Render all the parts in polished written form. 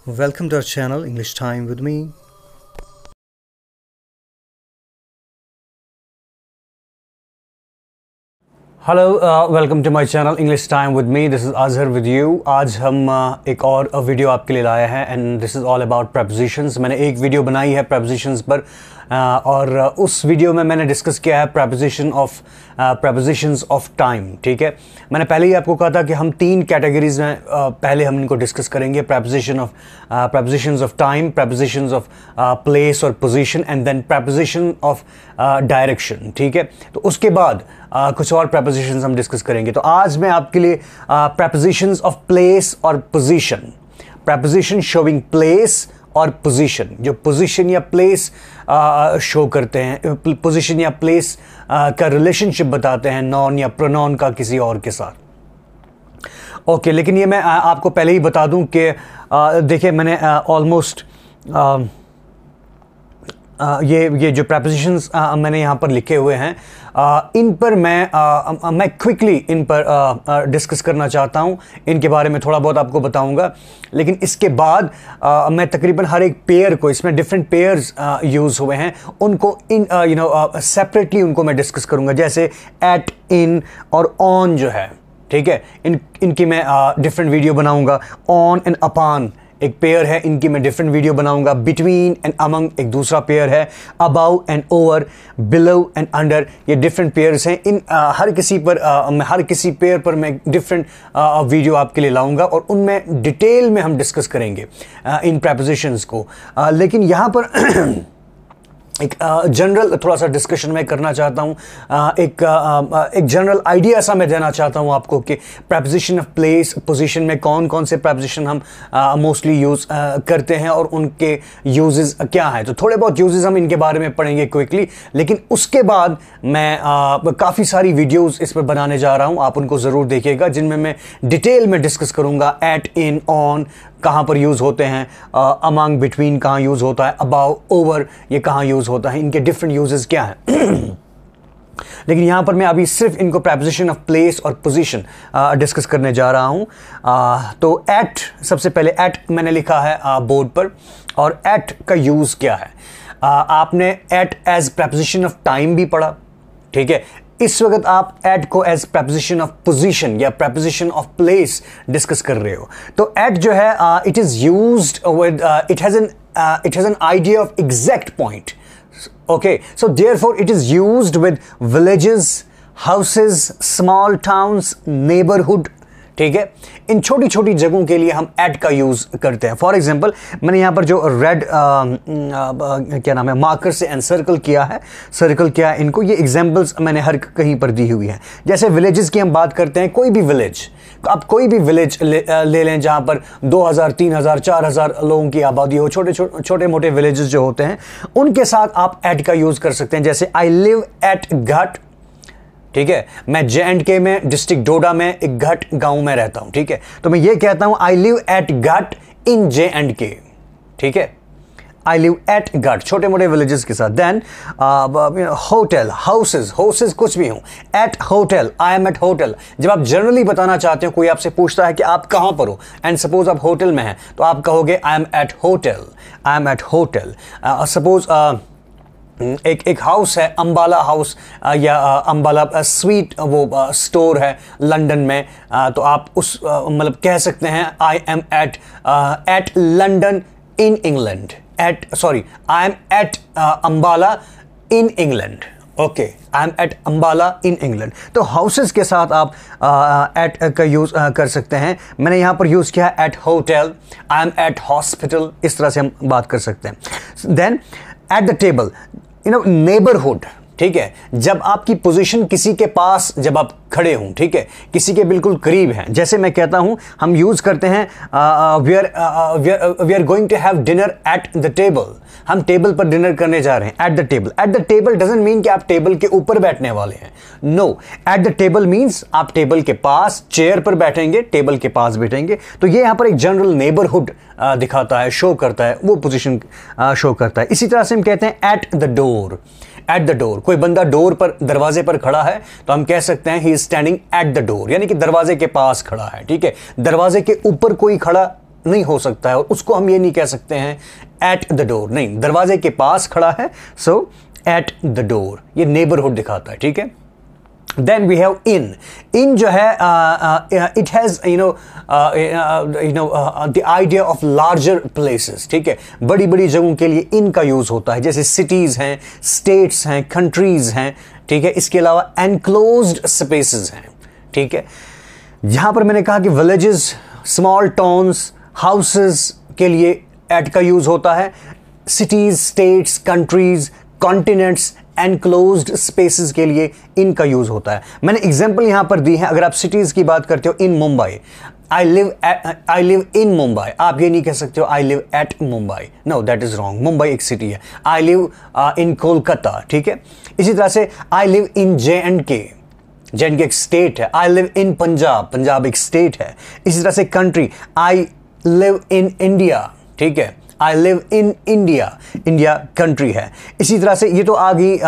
Welcome to our channel English Time with me. Hello welcome to my channel English time with me. This is Azhar with you. आज हम एक और video आपके लिए लाए हैं and this is all about prepositions. मैंने एक वीडियो बनाई है प्रपोजिशंस पर और उस वीडियो में मैंने डिस्कस किया है प्रपोजिशंस ऑफ टाइम. ठीक है, मैंने पहले ही आपको कहा था कि हम तीन कैटेगरीज में पहले हम इनको डिस्कस करेंगे. Prepositions of time, prepositions of place और position and then preposition of direction. ठीक है, तो उसके बाद कुछ और प्रपोजिशंस हम डिस्कस करेंगे. तो आज मैं आपके लिए प्रपोजिशंस ऑफ प्लेस और पोजीशन, प्रपोजिशन शोइंग प्लेस और पोजीशन, जो पोजीशन या प्लेस शो करते हैं, पोजीशन या प्लेस का रिलेशनशिप बताते हैं नॉन या प्रोनाउन का किसी और के साथ. ओके, लेकिन ये मैं आपको पहले ही बता दूं कि देखिए मैंने ऑलमोस्ट ये जो प्रपोजिशंस मैंने यहाँ पर लिखे हुए हैं इन पर मैं क्विकली इन पर डिस्कस करना चाहता हूँ. इनके बारे में थोड़ा बहुत आपको बताऊँगा, लेकिन इसके बाद मैं तकरीबन हर एक पेयर को, इसमें डिफरेंट पेयर्स यूज़ हुए हैं, उनको इन सेपरेटली उनको मैं डिस्कस करूँगा. जैसे एट, इन और ऑन जो है, ठीक है, इनकी मैं डिफरेंट वीडियो बनाऊँगा. ऑन एंड अपॉन एक पेयर है, इनकी मैं डिफरेंट वीडियो बनाऊंगा. बिटवीन एंड अमंग एक दूसरा पेयर है. About and over, below and under, ये डिफरेंट पेयर्स हैं. इन हर किसी पेयर पर मैं डिफरेंट वीडियो आपके लिए लाऊंगा और उनमें डिटेल में हम डिस्कस करेंगे इन प्रपोजिशंस को. लेकिन यहाँ पर एक जनरल थोड़ा सा डिस्कशन मैं करना चाहता हूँ. एक जनरल आइडिया सा मैं देना चाहता हूँ आपको कि प्रपोजिशन ऑफ प्लेस, पोजीशन में कौन कौन से प्रपोजिशन हम मोस्टली यूज़ करते हैं और उनके यूजेस क्या हैं. तो थोड़े बहुत यूजेस हम इनके बारे में पढ़ेंगे क्विकली, लेकिन उसके बाद मैं काफ़ी सारी वीडियोस इस पर बनाने जा रहा हूँ. आप उनको ज़रूर देखिएगा, जिनमें मैं डिटेल में डिस्कस करूँगा. एट, इन, ऑन कहाँ पर यूज़ होते हैं, अमंग, बिटवीन कहाँ यूज़ होता है, अबाउ, ओवर ये कहाँ यूज़ होता है, इनके डिफरेंट यूजेस क्या हैं. लेकिन यहाँ पर मैं अभी सिर्फ इनको प्रपोजिशन ऑफ प्लेस और पोजीशन डिस्कस करने जा रहा हूँ. तो एट, सबसे पहले एट मैंने लिखा है बोर्ड पर, और एट का यूज़ क्या है. आपने at as preposition of time भी पढ़ा, ठीक है. इस वक्त आप एट को एज प्रपोजिशन ऑफ पोजीशन या प्रपोजिशन ऑफ प्लेस डिस्कस कर रहे हो. तो एट जो है it is used with it has an idea of exact point. Okay, so therefore it is used with villages, houses, small towns, neighbourhood. ठीक है, इन छोटी छोटी जगहों के लिए हम एट का यूज़ करते हैं. फॉर एग्जांपल मैंने यहाँ पर जो रेड क्या नाम है मार्कर से एनसर्कल किया है, सर्कल किया है इनको, ये एग्जांपल्स मैंने हर कहीं पर दी हुई हैं. जैसे विलेजेस की हम बात करते हैं, कोई भी विलेज, आप कोई भी विलेज ले लें जहाँ पर 2000, 3000, 4000 लोगों की आबादी हो, छोटे मोटे विलेजेस जो होते हैं, उनके साथ आप एट का यूज़ कर सकते हैं. जैसे आई लिव एट घाट, ठीक है, मैं J&K में डिस्ट्रिक्ट डोडा में एक घाट गांव में रहता हूं. ठीक है, तो मैं ये कहता हूं आई लिव एट घाट इन J&K. ठीक है, आई लिव एट घाट, छोटे मोटे विलेजेस के साथ. देन होटल, हाउसेस कुछ भी हूं, eight hotel, I am at hotel. जब आप जनरली बताना चाहते हो, कोई आपसे पूछता है कि आप कहां पर हो एंड सपोज आप होटल में हैं, तो आप कहोगे I am at hotel, I am at hotel. Suppose एक हाउस है, अंबाला हाउस या अंबाला स्वीट वो स्टोर है लंदन में, तो आप उस मतलब कह सकते हैं I am at London in England. I am at Ambala in England. Okay, I am at Ambala in England. तो हाउसेस के साथ आप एट का यूज़ कर सकते हैं. मैंने यहाँ पर यूज़ किया है at hotel, I am at hospital, इस तरह से हम बात कर सकते हैं. Then at the table, neighbourhood. ठीक है, जब आपकी पोजीशन किसी के पास, जब आप खड़े हों, ठीक है, किसी के बिल्कुल करीब हैं. जैसे मैं कहता हूं, हम यूज करते हैं we are going to have dinner at the table. हम टेबल पर डिनर करने जा रहे हैं. At the table, at the table doesn't mean कि आप टेबल के ऊपर बैठने वाले हैं. No, at the table means आप टेबल के पास, चेयर पर बैठेंगे, टेबल के पास बैठेंगे. तो ये यहां पर एक जनरल नेबरहुड दिखाता है, शो करता है, वो पोजीशन शो करता है. इसी तरह से हम कहते हैं at the door. At the door, कोई बंदा डोर पर, दरवाजे पर खड़ा है, तो हम कह सकते हैं he is standing at the door, यानी कि दरवाजे के पास खड़ा है. ठीक है, दरवाजे के ऊपर कोई खड़ा नहीं हो सकता है और उसको हम ये नहीं कह सकते हैं एट द डोर, नहीं, दरवाजे के पास खड़ा है, सो एट द डोर, ये नेबरहुड दिखाता है, ठीक है। देन वी हैव इन जो है it has the idea of larger places, ठीक है, बड़ी बड़ी जगहों के लिए इन का यूज होता है, जैसे सिटीज हैं, स्टेट्स हैं, कंट्रीज हैं, ठीक है। इसके अलावा एनक्लोज्ड स्पेसेस हैं, ठीक है। यहां पर मैंने कहा कि विलेजेस, स्मॉल टाउन्स, हाउसेस के लिए एट का यूज होता है, cities, states, countries, continents, enclosed spaces के लिए इन का यूज होता है। मैंने एग्जांपल यहां पर दी है। अगर आप सिटीज की बात करते हो, in Mumbai, I live in Mumbai, आप ये नहीं कह सकते हो I live at Mumbai, no, that is wrong. Mumbai एक सिटी है। आई लिव इन कोलकाता, ठीक है। इसी तरह से आई लिव इन जे एंड के एक स्टेट है। I live in Punjab, Punjab एक स्टेट है। इसी तरह से country, I live in India, ठीक है, I live in India, India country है। इसी तरह से ये तो आ गई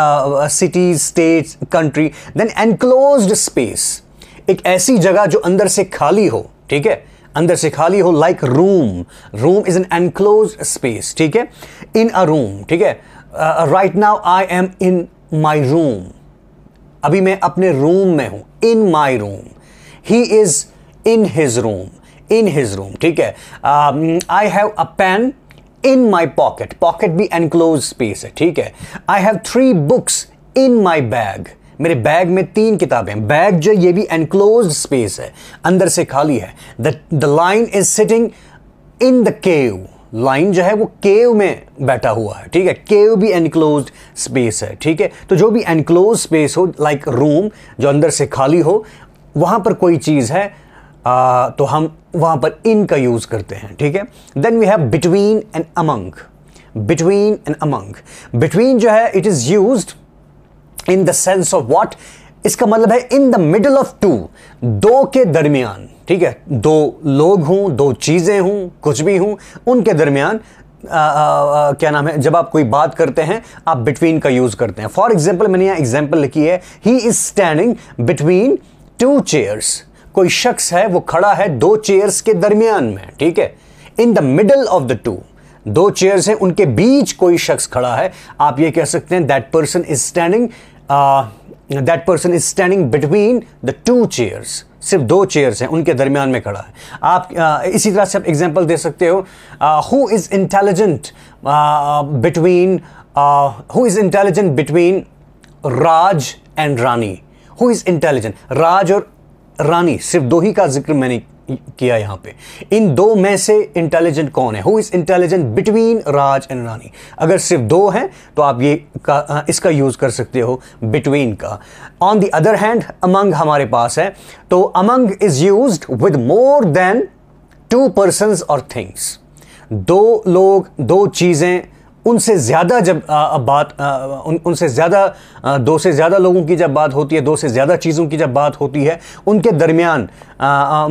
cities, states, country. Then enclosed space, एक ऐसी जगह जो अंदर से खाली हो, ठीक है, अंदर से खाली हो, like room, room is an enclosed space, ठीक है, इन अ रूम, ठीक है। Right now I am in my room, अभी मैं अपने रूम में हूं, in my room. He is in his room, in his room, ठीक है। I have a pen in my pocket, pocket भी एनक्लोज स्पेस है, ठीक है। I have 3 books in my bag, मेरे बैग में 3 किताबें। बैग जो ये भी एनक्लोज स्पेस है, अंदर से खाली है। The line is sitting in the cave, line जो है वो केव में बैठा हुआ है, ठीक है। केव भी एनक्लोज्ड स्पेस है, ठीक है। तो जो भी एनक्लोज स्पेस हो, लाइक रूम, जो अंदर से खाली हो, वहां पर कोई चीज है तो हम वहां पर इन का यूज करते हैं, ठीक है। Then we have between and among, between and among. Between जो है it is used in the sense of what, इसका मतलब है in the middle of two, दो के दरमियान, ठीक है। 2 लोग हों, 2 चीजें हों, कुछ भी हों, उनके दरमियान क्या नाम है, जब आप कोई बात करते हैं आप बिटवीन का यूज करते हैं। फॉर एग्जाम्पल, मैंने यहां एग्जाम्पल लिखी है, he is standing between 2 chairs, कोई शख्स है वो खड़ा है 2 चेयर्स के दरमियान में, ठीक है। In the middle of the 2 chairs हैं, उनके बीच कोई शख्स खड़ा है, आप ये कह सकते हैं that person is standing between the 2 chairs, सिर्फ 2 चेयर्स हैं, उनके दरमियान में खड़ा है। आप इसी तरह से आप एग्जांपल दे सकते हो, who is intelligent between Raj and Rani, who is intelligent, Raj और रानी, सिर्फ 2 ही का जिक्र मैंने किया यहां पे। इन 2 में से इंटेलिजेंट कौन है, who is intelligent between Raj and Rani. अगर सिर्फ 2 हैं तो आप ये इसका यूज कर सकते हो बिटवीन का। On the other hand among हमारे पास है, तो among is used with more than 2 persons और थिंग्स। 2 लोग, 2 चीजें, उनसे ज्यादा जब उनसे ज्यादा 2 से ज्यादा लोगों की जब बात होती है, 2 से ज्यादा चीजों की जब बात होती है, उनके दरमियान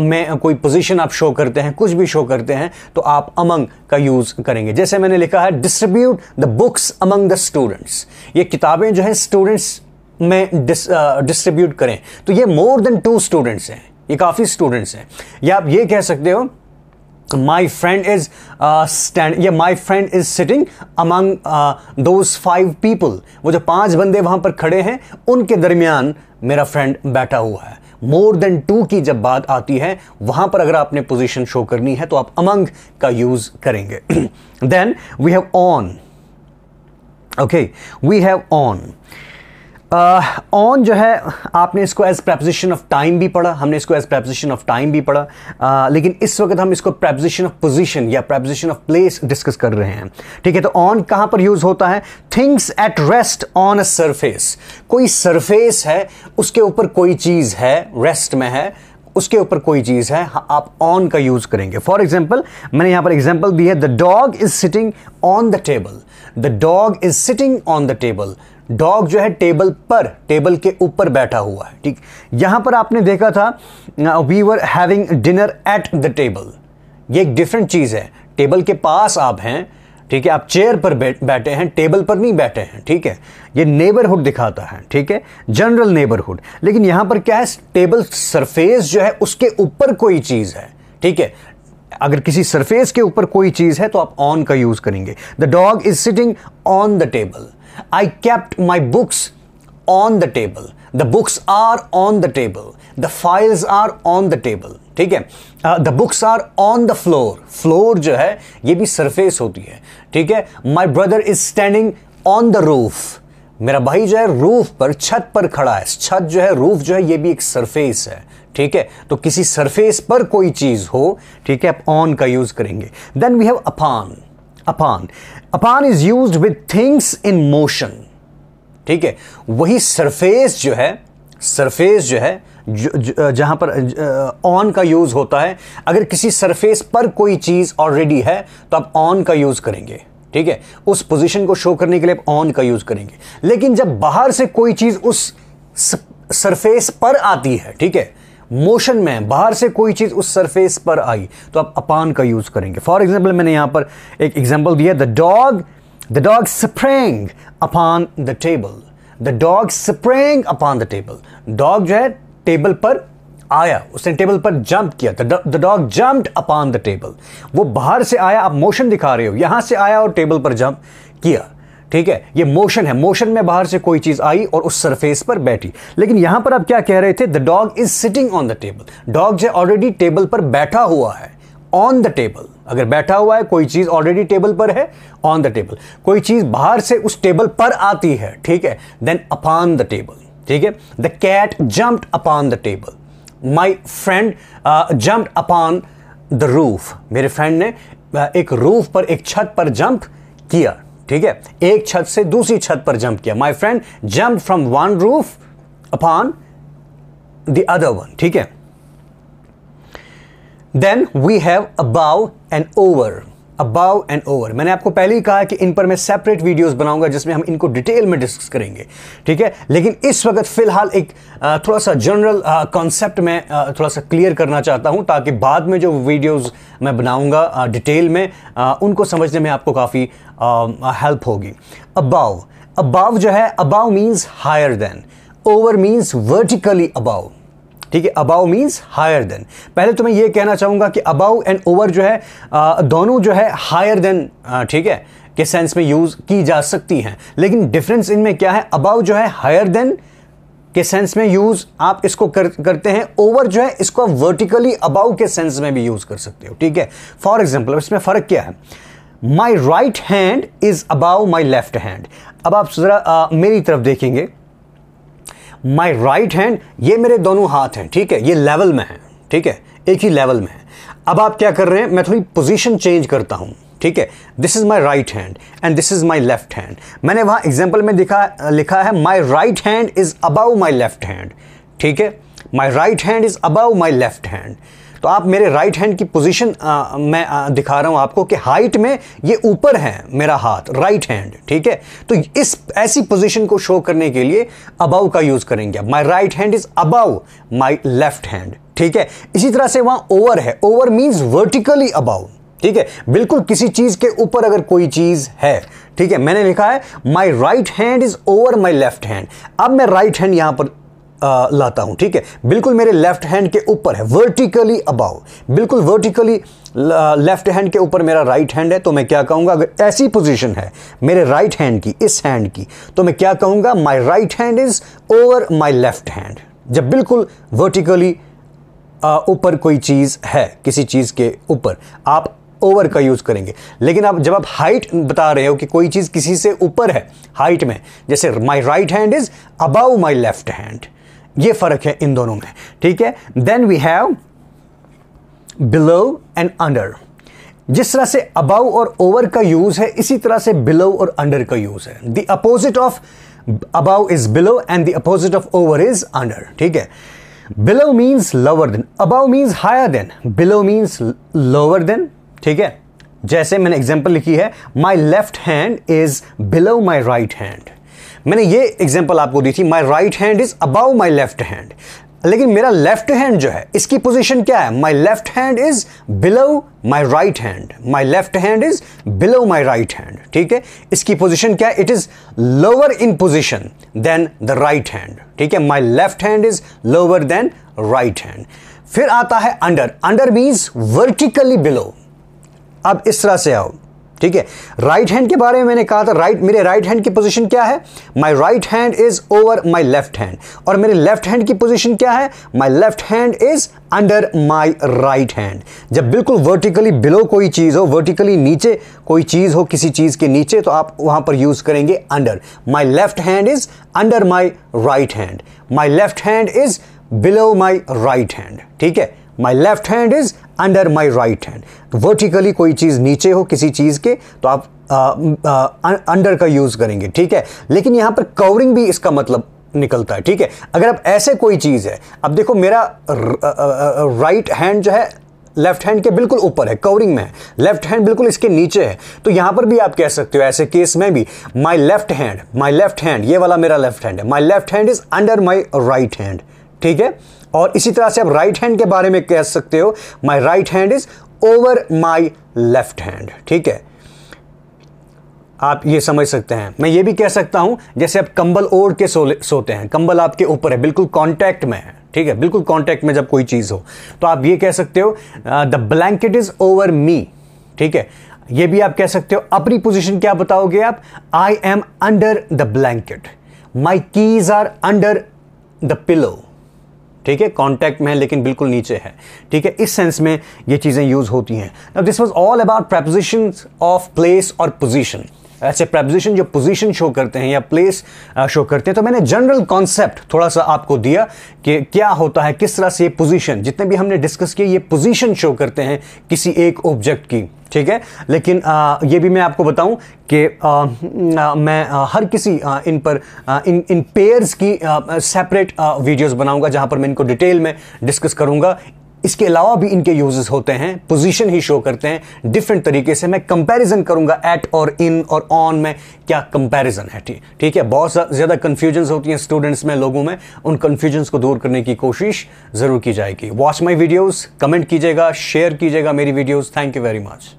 में कोई पोजीशन आप शो करते हैं, कुछ भी शो करते हैं, तो आप अमंग का यूज करेंगे। जैसे मैंने लिखा है, distribute the books among the students, ये किताबें जो है स्टूडेंट्स में डिस्ट्रीब्यूट करें। तो ये मोर देन 2 स्टूडेंट्स हैं, ये काफी स्टूडेंट्स हैं। या आप ये कह सकते हो, my friend is my friend is sitting among those 5 people, वो जो 5 बंदे वहां पर खड़े हैं उनके दरमियान मेरा फ्रेंड बैठा हुआ है। मोर देन 2 की जब बात आती है, वहां पर अगर आपने पोजीशन शो करनी है तो आप among का यूज करेंगे। Then we have on, okay, we have on. On जो है, आपने इसको एज प्रेपोजिशन ऑफ टाइम भी पढ़ा, हमने इसको एज प्रेपोजिशन ऑफ टाइम भी पढ़ा, लेकिन इस वक्त हम इसको प्रेपोजिशन ऑफ पोजीशन या प्रेपोजिशन ऑफ प्लेस डिस्कस कर रहे हैं, ठीक है। तो ऑन कहां पर यूज होता है, things at rest on a surface, कोई सरफेस है, उसके ऊपर कोई चीज है, रेस्ट में है, उसके ऊपर कोई चीज है, आप ऑन का यूज करेंगे। फॉर एग्जाम्पल, मैंने यहां पर एग्जाम्पल दी है, the dog is sitting on the table, the dog is sitting on the table. Dog जो है टेबल पर, टेबल के ऊपर बैठा हुआ है, ठीक। यहां पर आपने देखा था, we were having dinner at the table, ये एक डिफरेंट चीज है। टेबल के पास आप हैं, ठीक है, आप चेयर पर बैठे हैं, टेबल पर नहीं बैठे हैं, ठीक है। ये नेबरहुड दिखाता है, ठीक है, जनरल नेबरहुड। लेकिन यहां पर क्या है, टेबल सरफेस जो है उसके ऊपर कोई चीज है, ठीक है, अगर किसी सरफेस के ऊपर कोई चीज है तो आप ऑन का यूज करेंगे। The dog is sitting on the table. I kept my books on the table. The books are on the table. The files are on the table. ठीक है, the books are on the floor. Floor जो है ये भी surface होती है। ठीक है, my brother is standing on the roof. मेरा भाई जो है रूफ पर, छत पर खड़ा है। छत जो है, रूफ जो है, ये भी एक सरफेस है। ठीक है, तो किसी सरफेस पर कोई चीज हो, ठीक है, आप ऑन का यूज करेंगे। Then we have upon. Upon, upon is used with things in motion. ठीक है, वही सरफेस जो है, सरफेस जो है जहां पर ऑन का यूज होता है, अगर किसी सरफेस पर कोई चीज ऑलरेडी है तो आप ऑन का यूज करेंगे। ठीक है, उस पोजीशन को शो करने के लिए आप ऑन का यूज करेंगे। लेकिन जब बाहर से कोई चीज उस सरफेस पर आती है, ठीक है, मोशन में बाहर से कोई चीज उस सरफेस पर आई, तो आप अपॉन का यूज करेंगे। फॉर एग्जाम्पल, मैंने यहां पर एक एग्जाम्पल दिया, the dog sprang upon the table. The dog sprang upon the table. Dog जो है टेबल पर आया, उसने टेबल पर जंप किया। The dog jumped upon the table. वो बाहर से आया, आप मोशन दिखा रहे हो, यहां से आया और टेबल पर जंप किया। ठीक है, ये मोशन है। मोशन में बाहर से कोई चीज आई और उस सरफेस पर बैठी। लेकिन यहां पर आप क्या कह रहे थे? The dog is sitting on the table. Dog जो ऑलरेडी टेबल पर बैठा हुआ है, ऑन द टेबल। अगर बैठा हुआ है, कोई चीज ऑलरेडी टेबल पर है, ऑन द टेबल। कोई चीज बाहर से उस टेबल पर आती है, ठीक है, देन अपॉन द टेबल। ठीक है, the cat jumped upon the table. My friend jumped upon the roof. मेरे फ्रेंड ने एक रूफ पर, एक छत पर जंप किया। ठीक है, एक छत से दूसरी छत पर जंप किया। My friend jump from one roof upon the other one. ठीक है, then we have above and over. Above and over, मैंने आपको पहले ही कहा कि इन पर मैं सेपरेट वीडियोस बनाऊंगा जिसमें हम इनको डिटेल में डिस्कस करेंगे। ठीक है, लेकिन इस वक्त फिलहाल एक थोड़ा सा जनरल कॉन्सेप्ट में थोड़ा सा क्लियर करना चाहता हूं, ताकि बाद में जो वीडियोस मैं बनाऊंगा डिटेल में, उनको समझने में आपको काफ़ी हेल्प होगी। अबाव, अबाव जो है, above means higher than. Over means vertically above. ठीक है, अबाव मीन्स हायर देन। पहले तो मैं ये कहना चाहूंगा कि अबाव एंड ओवर जो है दोनों जो है हायर देन, ठीक है, के सेंस में यूज की जा सकती हैं। लेकिन डिफरेंस इनमें क्या है? अबाव जो है हायर देन के सेंस में यूज आप इसको करते हैं। ओवर जो है इसको आप वर्टिकली अबाव के सेंस में भी यूज कर सकते हो। ठीक है, फॉर एग्जाम्पल, इसमें फर्क क्या है? माई right hand is above my left hand. अब आप जरा मेरी तरफ देखेंगे, माई राइट हैंड, ये मेरे दोनों हाथ हैं। ठीक है, ये लेवल में है। ठीक है, एक ही लेवल में है। अब आप क्या कर रहे हैं? मैं थोड़ी पोजीशन चेंज करता हूं। ठीक है, this is my right hand and this is my left hand. मैंने वहां एग्जाम्पल में लिखा है माई right hand is above my left hand. ठीक है, माई right hand is above my left hand. तो आप मेरे राइट हैंड की पोजीशन मैं दिखा रहा हूं आपको कि हाइट में ये ऊपर है मेरा हाथ, राइट हैंड। ठीक है, तो इस ऐसी पोजीशन को शो करने के लिए अबाव का यूज करेंगे। माई right hand is above my left hand. ठीक है, इसी तरह से वहां ओवर है। Over means vertically above. ठीक है, बिल्कुल किसी चीज के ऊपर अगर कोई चीज है। ठीक है, मैंने लिखा है माई right hand is over my left hand. अब मैं राइट हैंड यहां पर लाता हूं। ठीक है, बिल्कुल मेरे लेफ्ट हैंड के ऊपर है, वर्टिकली अबाव, बिल्कुल वर्टिकली लेफ्ट हैंड के ऊपर मेरा राइट हैंड है। तो मैं क्या कहूंगा? अगर ऐसी पोजीशन है मेरे राइट हैंड की, इस हैंड की, तो मैं क्या कहूंगा? माई right hand is over my left hand. जब बिल्कुल वर्टिकली ऊपर कोई चीज है, किसी चीज के ऊपर, आप ओवर का यूज करेंगे। लेकिन आप जब आप हाइट बता रहे हो कि कोई चीज किसी से ऊपर है हाइट में, जैसे my right hand is above my left hand, ये फर्क है इन दोनों में। ठीक है, then we have below and under. जिस तरह से अबाव और ओवर का यूज है, इसी तरह से बिलो और अंडर का यूज है। The opposite of above is below and the opposite of over is under. ठीक है, below means lower than, above means higher than, below means lower than. ठीक है, जैसे मैंने एग्जांपल लिखी है, my left hand is below my right hand. मैंने ये एग्जांपल आपको दी थी, my right hand is above my left hand. लेकिन मेरा लेफ्ट हैंड जो है, इसकी पोजीशन क्या है? My left hand is below my right hand. My left hand is below my right hand. ठीक है, इसकी पोजीशन क्या है? It is lower in position than the right hand. ठीक है, my left hand is lower than right hand. फिर आता है under. Under means vertically below. अब इस तरह से आओ, ठीक है। राइट हैंड के बारे में मैंने कहा था, मेरे राइट हैंड की पोजीशन क्या है? My right hand is over my left hand. और मेरे लेफ्ट हैंड की पोजीशन क्या है? My left hand is under my right hand. जब बिल्कुल वर्टिकली बिलो कोई चीज हो, वर्टिकली नीचे कोई चीज हो, किसी चीज के नीचे, तो आप वहां पर यूज करेंगे under. My left hand is under my right hand. My left hand is below my right hand, ठीक है। My left hand is under my right hand. Vertically कोई चीज नीचे हो किसी चीज के, तो आप अंडर का यूज करेंगे, ठीक है। लेकिन यहां पर कवरिंग भी इसका मतलब निकलता है, ठीक है। अगर अब ऐसे कोई चीज है, अब देखो मेरा राइट हैंड जो है लेफ्ट हैंड के बिल्कुल ऊपर है, कवरिंग में है, लेफ्ट हैंड बिल्कुल इसके नीचे है, तो यहां पर भी आप कह सकते हो ऐसे केस में भी माई लेफ्ट हैंड, ये वाला मेरा लेफ्ट हैंड है, my left hand is under my right hand, ठीक है। और इसी तरह से आप राइट हैंड के बारे में कह सकते हो माई right hand is over my left hand, ठीक है। आप ये समझ सकते हैं। मैं ये भी कह सकता हूं जैसे आप कंबल ओढ़ के सोते हैं, कंबल आपके ऊपर है, बिल्कुल कांटेक्ट में है, ठीक है, बिल्कुल कांटेक्ट में जब कोई चीज हो, तो आप ये कह सकते हो the blanket is over me, ठीक है। ये भी आप कह सकते हो। अपनी पोजीशन क्या बताओगे आप? I am under the blanket, my keys are under the pillow, ठीक है। कांटेक्ट में है लेकिन बिल्कुल नीचे है, ठीक है। इस सेंस में ये चीजें यूज होती हैं। Now this was all about prepositions of place और पोजीशन। ऐसे प्रेपोजिशन जो पोजीशन शो करते हैं या प्लेस शो करते हैं, तो मैंने जनरल कॉन्सेप्ट थोड़ा सा आपको दिया कि क्या होता है, किस तरह से ये पोजीशन, जितने भी हमने डिस्कस किए, ये पोजीशन शो करते हैं किसी एक ऑब्जेक्ट की, ठीक है। लेकिन ये भी मैं आपको बताऊं कि मैं हर किसी इन पर इन पेयर्स की सेपरेट वीडियोस बनाऊंगा जहां पर मैं इनको डिटेल में डिस्कस करूंगा। इसके अलावा भी इनके यूजेस होते हैं, पोजीशन ही शो करते हैं डिफरेंट तरीके से। मैं कंपैरिजन करूंगा एट और इन और ऑन में क्या कंपैरिजन है, ठीक है। बहुत ज़्यादा कन्फ्यूजन्स होती हैं स्टूडेंट्स में, लोगों में, उन कन्फ्यूजन्स को दूर करने की कोशिश ज़रूर की जाएगी। वॉच माई वीडियोज़, कमेंट कीजिएगा, शेयर कीजिएगा मेरी videos. Thank you very much.